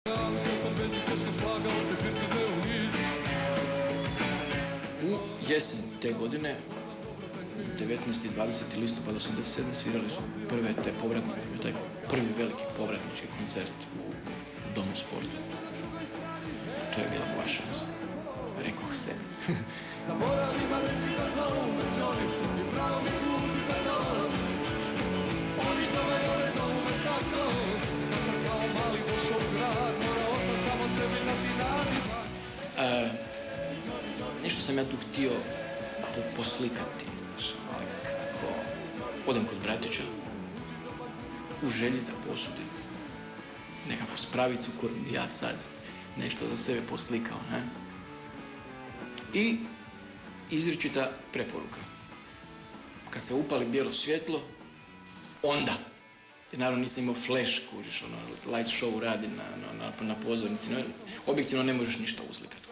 U jesen te godine, 19. i 20. listopada 87. svirali su taj prvi veliki povratnički koncert u Domu sporta. To je bila moja šansa. Rekoh se. Nešto sam ja tu htio poslikati, ali kako odem kod bratića u želji da posudim nekakvu spravicu koju bi ja sad nešto za sebe poslikao. I izričita preporuka. Kad se upali bijelo svjetlo, onda. Jer naravno nisam imao flash, kužiš, light show radi na pozornici. Objektivno ne možeš ništa uslikati.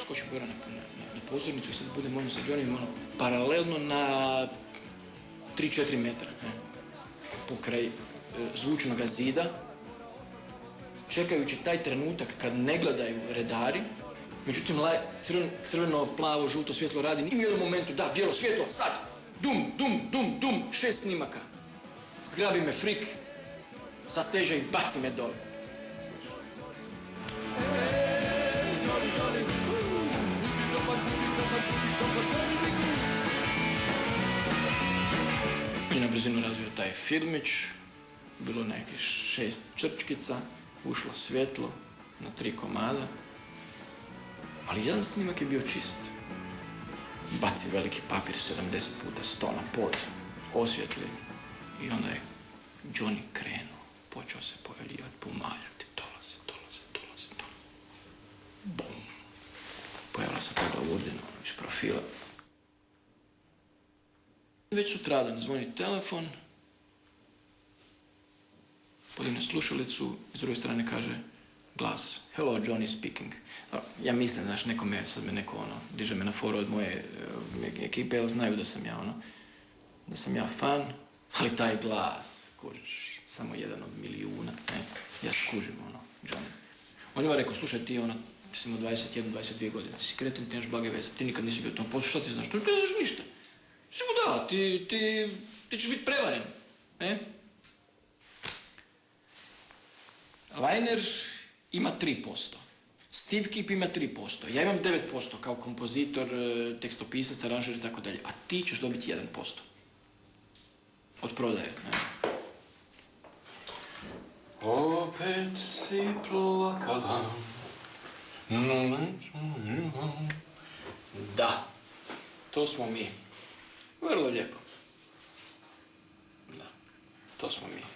Skočim gore na pozornicu i sad budem sa Johnnyem paralelno na 3-4 metra. Pokraj zvučnog zida, čekajući taj trenutak kad ne gledaju redari. Međutim, crveno, plavo, žuto svjetlo radi. I u jednom momentu, da, bijelo svjetlo, sad! Dum, dum, dum, dum, 6 snimaka. Zgrabi me frik sa steža i baci me dole. I na brzinu razvio taj filmić. Bilo nekih 6 črčkica, ušlo svjetlo na 3 komada. Ali jedan snimak je bio čist. Baci veliki papir 70x100 na pod, osvjetli. I onda je Johnny krenuo, počeo se pojavljivati, pomaljati, dolaze. Bum! Pojavila se tada Urdina iz profila. Već sutradan zvoni telefon, podigne slušalicu, s druge strane kaže glas. Hello, Johnny speaking. Ja mislim, znaš, sad me neko diže me na foru od moje ekipe, jer znaju da sam ja fan, ali taj glas, kužiš, samo jedan od milijuna, ja skužim, Johnny. On je rekao, slušaj ti, si imao 21-22 godine, ti si kreten, ti nemaš blage veze, ti nikad nisi bio u tom poslu, šta ti znaš, tu ne znaš ništa. Ti si budala, ti ćeš biti prevaren, Liner ima 3%. Steve Kipp ima 3%. Ja imam 9% kao kompozitor, tekstopisac, aranžer i tako dalje. A ti ćeš dobiti 1%. Od prodaje. Opet si plakala. Da. To smo mi. Vrlo lijepo. Da. To smo mi.